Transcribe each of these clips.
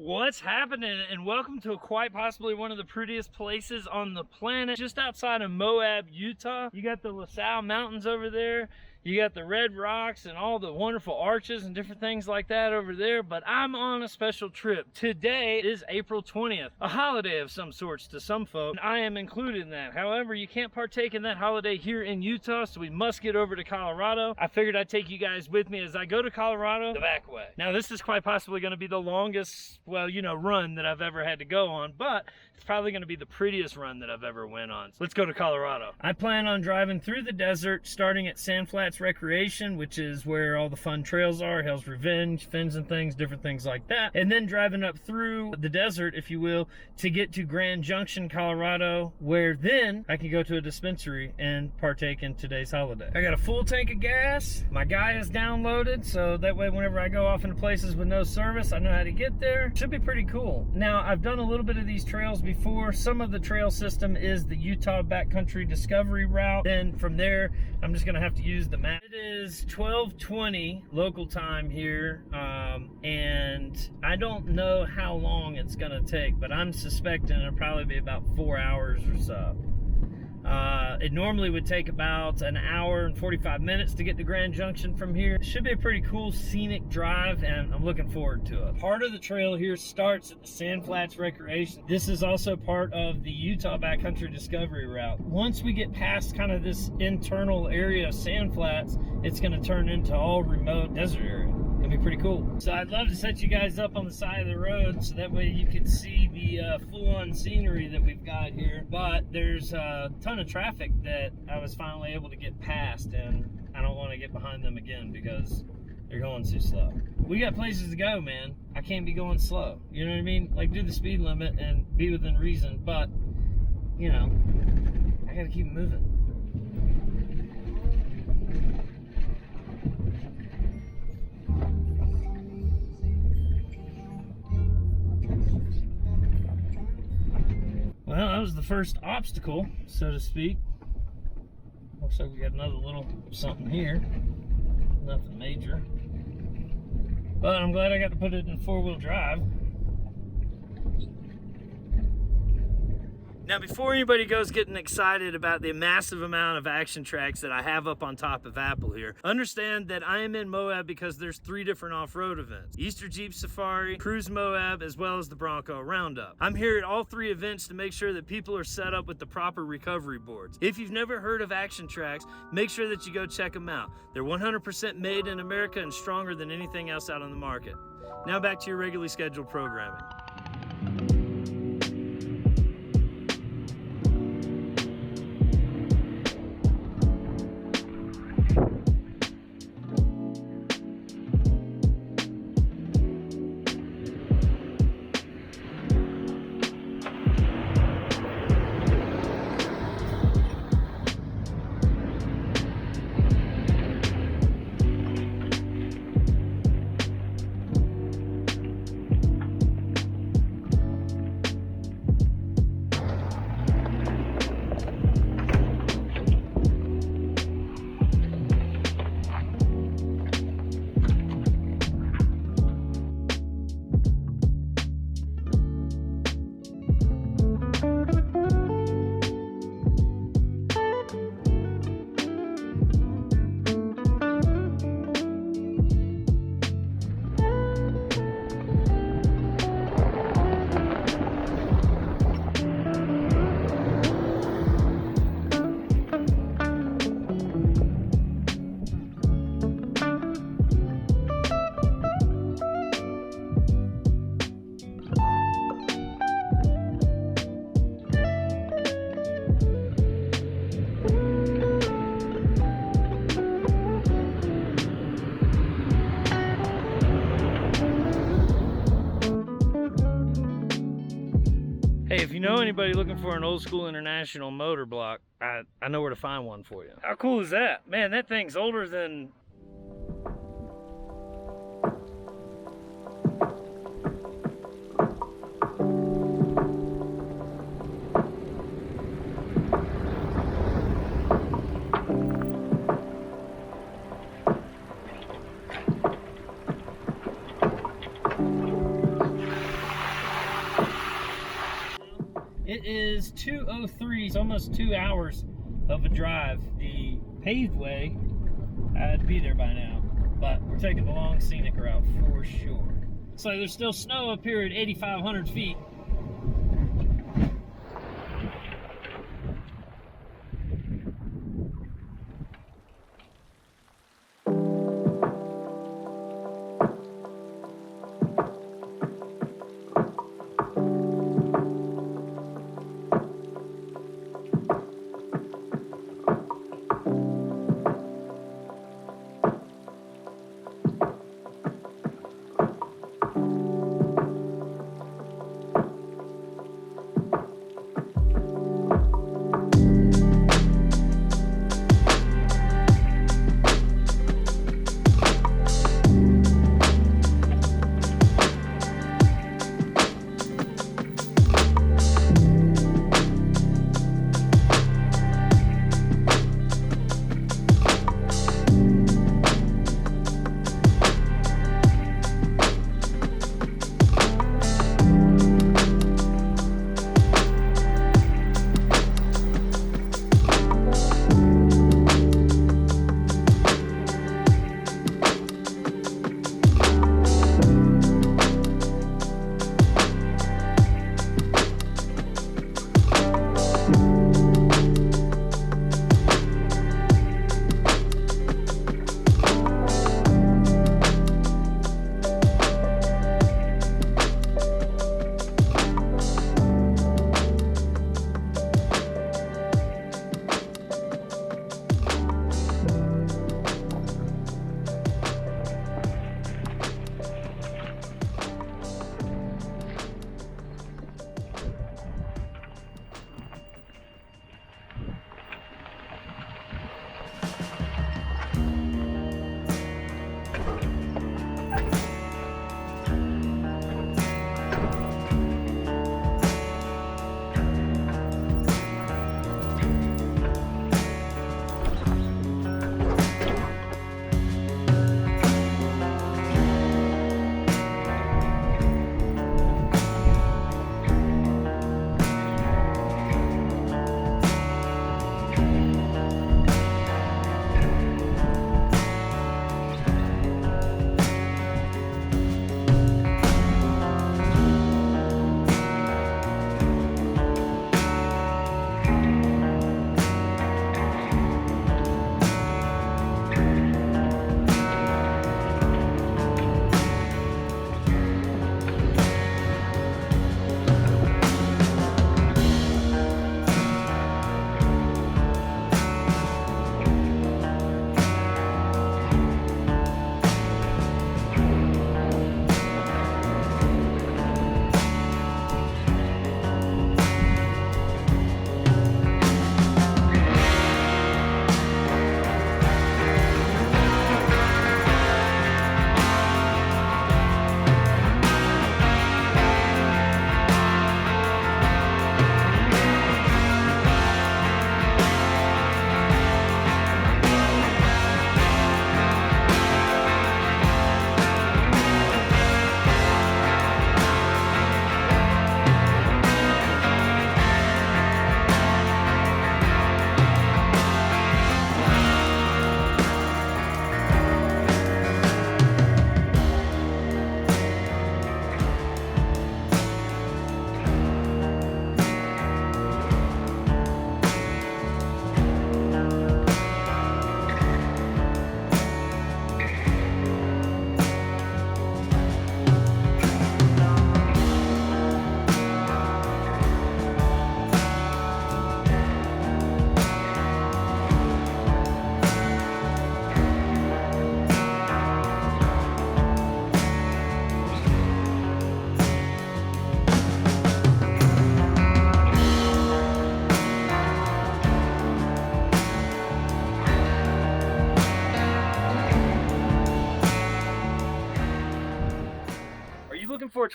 What's happening, and welcome to quite possibly one of the prettiest places on the planet, just outside of Moab, Utah. You got the LaSalle Mountains over there. You got the red rocks and all the wonderful arches and different things like that over there, but I'm on a special trip. Today is April 20th, a holiday of some sorts to some folk, and I am included in that. However, you can't partake in that holiday here in Utah, so we must get over to Colorado. I figured I'd take you guys with me as I go to Colorado the back way. Now, this is quite possibly going to be the longest, well, you know, run that I've ever had to go on, but it's probably going to be the prettiest run that I've ever went on. So let's go to Colorado. I plan on driving through the desert, starting at Sand Flats Recreation, which is where all the fun trails are, Hell's Revenge, fins and things, different things like that, and then driving up through the desert, if you will, to get to Grand Junction, Colorado, where then I can go to a dispensary and partake in today's holiday. I got a full tank of gas, my guy is downloaded, so that way whenever I go off into places with no service, I know how to get there. Should be pretty cool. Now, I've done a little bit of these trails before. Some of the trail system is the Utah Backcountry Discovery Route. Then from there, I'm just gonna have to use the map. It is 12:20 local time here, and I don't know how long it's gonna take, but I'm suspecting it'll probably be about 4 hours or so. It normally would take about an hour and 45 minutes to get to Grand Junction from here. It should be a pretty cool scenic drive, and I'm looking forward to it. Part of the trail here starts at the Sand Flats Recreation. This is also part of the Utah Backcountry Discovery Route. Once we get past kind of this internal area of Sand Flats, it's going to turn into all remote desert area. It'll be pretty cool. So I'd love to set you guys up on the side of the road so that way you can see the full-on scenery that we've got here. But there's a ton of traffic that I was finally able to get past, and I don't want to get behind them again because they're going too slow. We got places to go, man. I can't be going slow. You know what I mean? Like, do the speed limit and be within reason, but, you know, I gotta keep moving. Well, that was the first obstacle, so to speak. Looks like we got another little something here. Nothing major. But I'm glad I got to put it in four-wheel drive. Now, before anybody goes getting excited about the massive amount of action tracks that I have up on top of Apple here, understand that I am in Moab because there's 3 different off-road events: Easter Jeep Safari, Cruise Moab, as well as the Bronco Roundup. I'm here at all 3 events to make sure that people are set up with the proper recovery boards. If you've never heard of action tracks, make sure that you go check them out. They're 100% made in America and stronger than anything else out on the market. Now back to your regularly scheduled programming. Hey, if you know anybody looking for an old school international motor block, I know where to find one for you. How cool is that? Man, that thing's older than... It is 2:03, it's almost 2 hours of a drive. The paved way, I'd be there by now, but we're taking the long scenic route for sure. So there's still snow up here at 8,500 feet.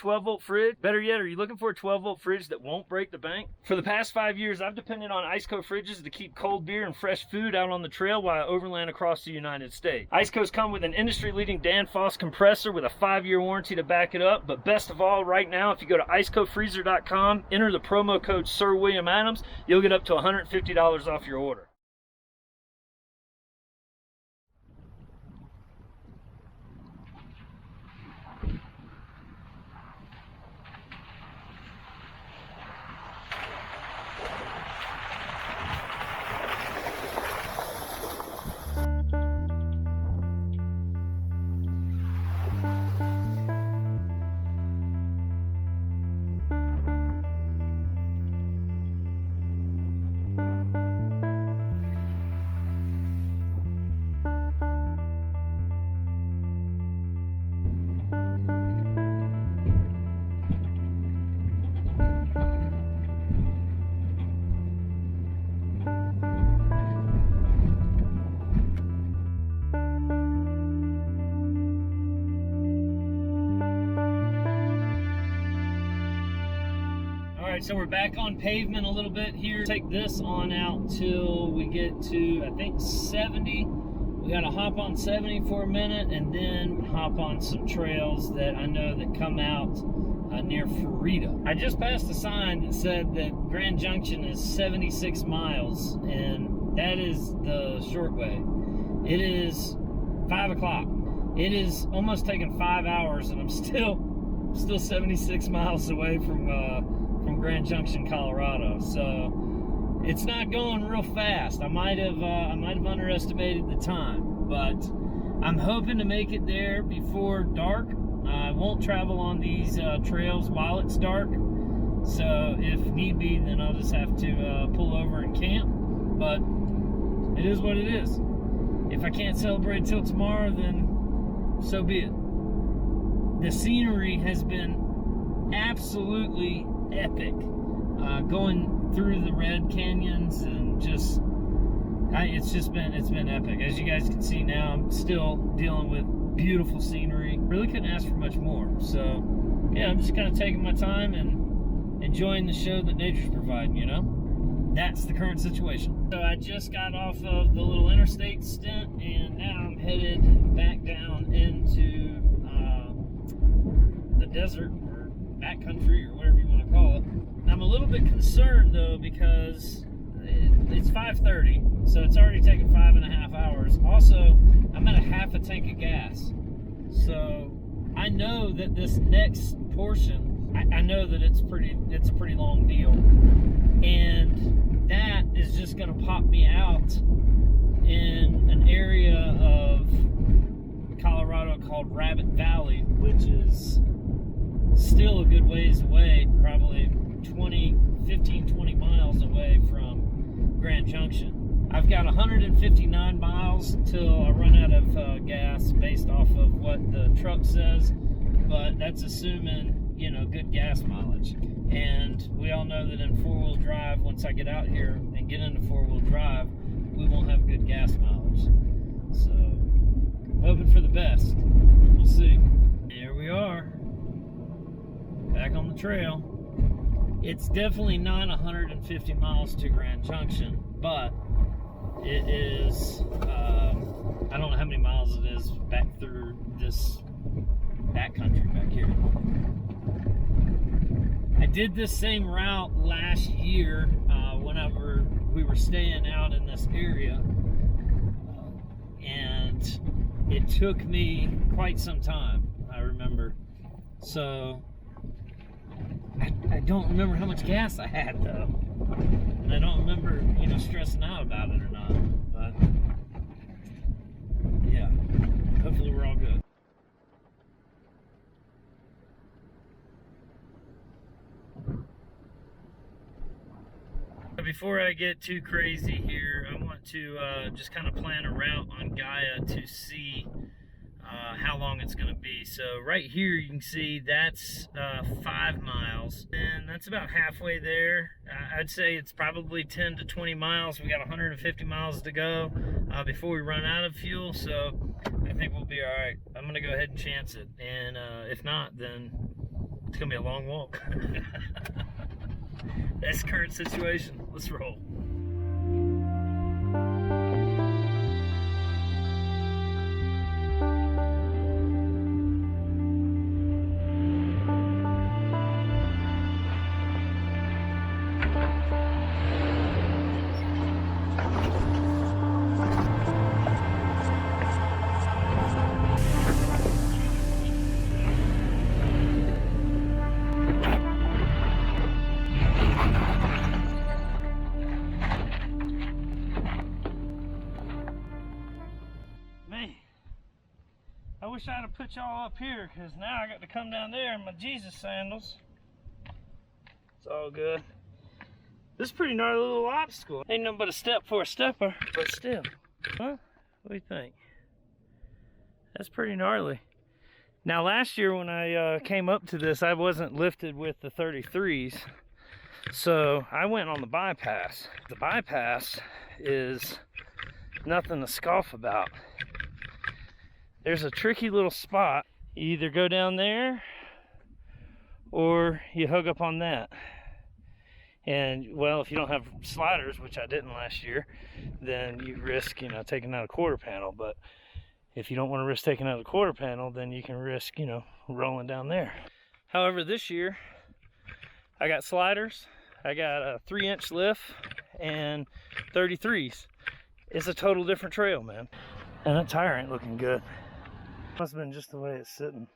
for a 12-volt fridge? Better yet, are you looking for a 12-volt fridge that won't break the bank? For the past 5 years, I've depended on 𝐒𝐿𝐼 fridges to keep cold beer and fresh food out on the trail while I overland across the United States. 𝐒𝐼's come with an industry-leading Danfoss compressor with a 5-year warranty to back it up, but best of all, right now, if you go to 𝐒𝐼scofreezer.com, enter the promo code SirWilliamAdams, you'll get up to $150 off your order. Alright, so we're back on pavement a little bit here. Take this on out till we get to, I think, 70. We gotta hop on 70 for a minute and then hop on some trails that I know that come out near Florida. I just passed a sign that said that Grand Junction is 76 miles, and that is the short way. It is 5 o'clock. It is almost taken 5 hours, and I'm still 76 miles away from Grand Junction, Colorado. So it's not going real fast. I might have underestimated the time, but I'm hoping to make it there before dark. I won't travel on these trails while it's dark, so if need be, then I'll just have to pull over and camp. But it is what it is. If I can't celebrate till tomorrow, then so be it. The scenery has been absolutely epic, going through the red canyons, and just it's been epic. As you guys can see now, I'm still dealing with beautiful scenery. Really couldn't ask for much more. So yeah, I'm just kind of taking my time and enjoying the show that nature's providing, you know. That's the current situation. So I just got off of the little interstate stint, and now I'm headed back down into the desert, or backcountry, or whatever you want to call it. I'm a little bit concerned though, because it's 5:30, so it's already taken 5.5 hours. Also, I'm at a half a tank of gas, so I know that this next portion, I know that it's a pretty long deal, and that is just going to pop me out in an area of Colorado called Rabbit Valley, which is still a good ways away, probably 15, 20 miles away from Grand Junction. I've got 159 miles till I run out of gas, based off of what the truck says, but that's assuming, you know, good gas mileage. And we all know that in four-wheel drive, once I get out here and get into four-wheel drive, we won't have good gas mileage. So, I'm hoping for the best. We'll see. Here we are, back on the trail. It's definitely not 150 miles to Grand Junction, but it is, I don't know how many miles it is back through this backcountry back here. I did this same route last year whenever we were staying out in this area, and it took me quite some time, I remember. So I don't remember how much gas I had though, and I don't remember, you know, stressing out about it or not, but yeah, hopefully we're all good. Before I get too crazy here, I want to just kind of plan a route on Gaia to see how long it's going to be. So right here you can see that's 5 miles, and that's about halfway there. I'd say it's probably 10 to 20 miles. We got 150 miles to go before we run out of fuel, so I think we'll be all right. I'm going to go ahead and chance it, and if not, then It's gonna be a long walk. That's current situation. Let's roll. I wish I'd have put y'all up here, because now I got to come down there in my Jesus sandals. It's all good. This is a pretty gnarly little obstacle. Ain't nothing but a step for a stepper, but still. Huh? What do you think? That's pretty gnarly. Now last year when I came up to this, I wasn't lifted with the 33s. So I went on the bypass. The bypass is nothing to scoff about. There's a tricky little spot. You either go down there or you hook up on that. And well, if you don't have sliders, which I didn't last year, then you risk, you know, taking out a quarter panel. But if you don't want to risk taking out a quarter panel, then you can risk, you know, rolling down there. However, this year I got sliders, I got a 3-inch lift and 33s. It's a total different trail, man. And that tire ain't looking good. Must have been just the way it's sitting.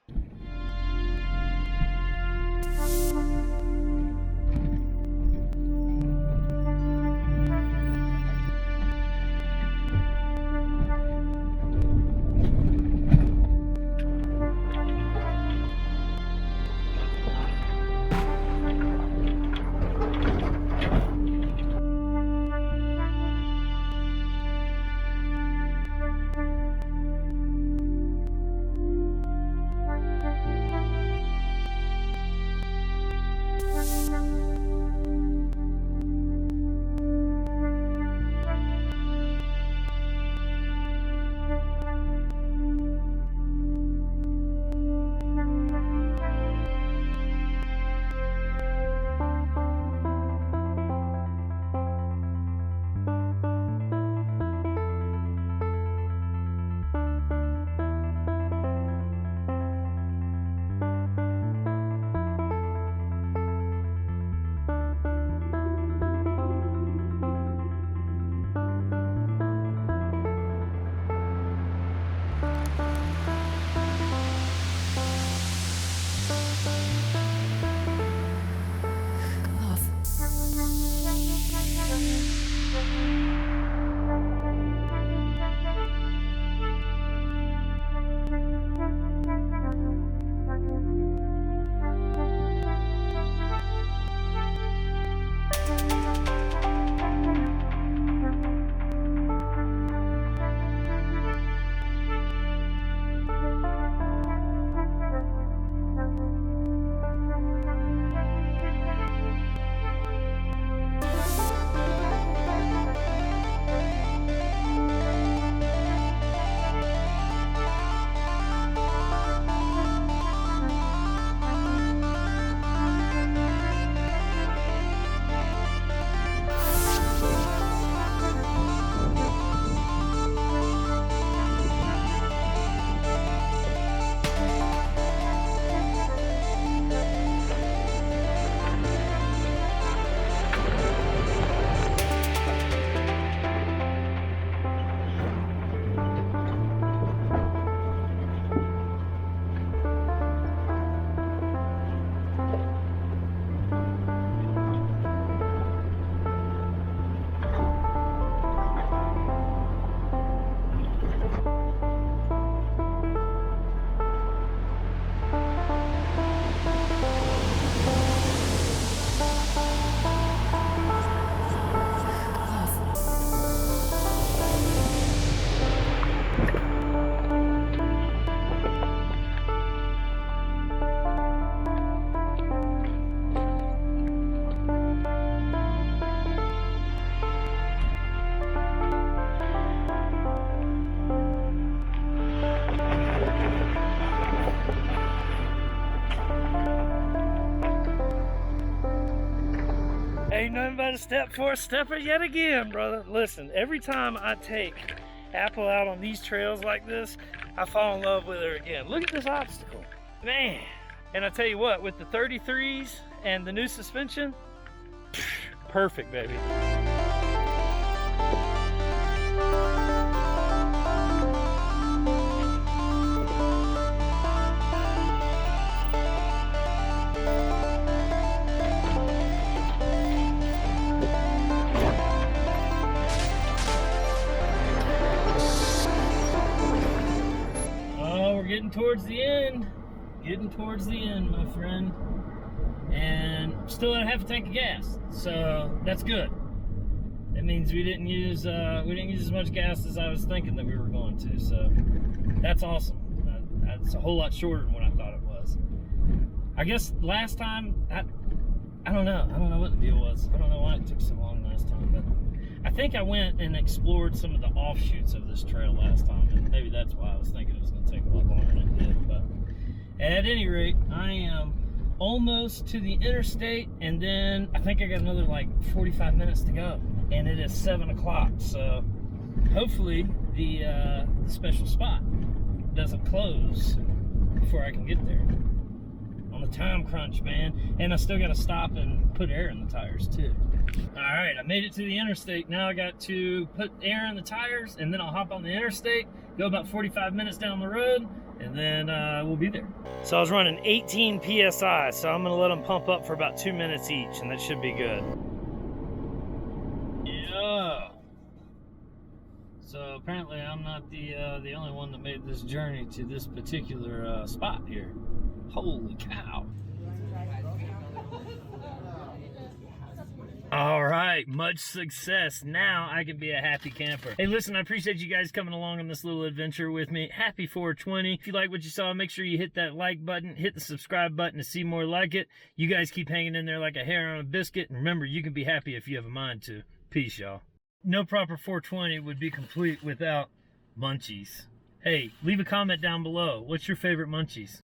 Ain't nothing but a step for a stepper yet again, brother. Listen, every time I take Apple out on these trails like this, I fall in love with her again. Look at this obstacle, man. And I tell you what, with the 33s and the new suspension, perfect, baby. Getting towards the end. Getting towards the end, my friend. And still at half a tank of gas. So that's good. That means we didn't use as much gas as I was thinking that we were going to. So that's awesome. That's a whole lot shorter than what I thought it was. I guess last time I don't know. I don't know what the deal was. I don't know why it took so long last time, but I think I went and explored some of the offshoots of this trail last time, and maybe that's why I was thinking it was going to take a lot longer than it did. But at any rate, I am almost to the interstate, and then I think I got another like 45 minutes to go, and it is 7 o'clock. So hopefully the special spot doesn't close before I can get there. On the time crunch, man, and I still got to stop and put air in the tires too. All right, I made it to the interstate. Now I got to put air in the tires, and then I'll hop on the interstate, go about 45 minutes down the road, and then we'll be there. So I was running 18 PSI, so I'm gonna let them pump up for about 2 minutes each, and that should be good. Yeah. So apparently I'm not the only one that made this journey to this particular spot here. Holy cow. All right, much success. Now I can be a happy camper. Hey, listen, I appreciate you guys coming along on this little adventure with me. Happy 420. If you like what you saw, make sure you hit that like button, hit the subscribe button to see more like it. You guys keep hanging in there like a hair on a biscuit. And remember, you can be happy if you have a mind to. Peace, y'all. No proper 420 would be complete without munchies. Hey, leave a comment down below. What's your favorite munchies?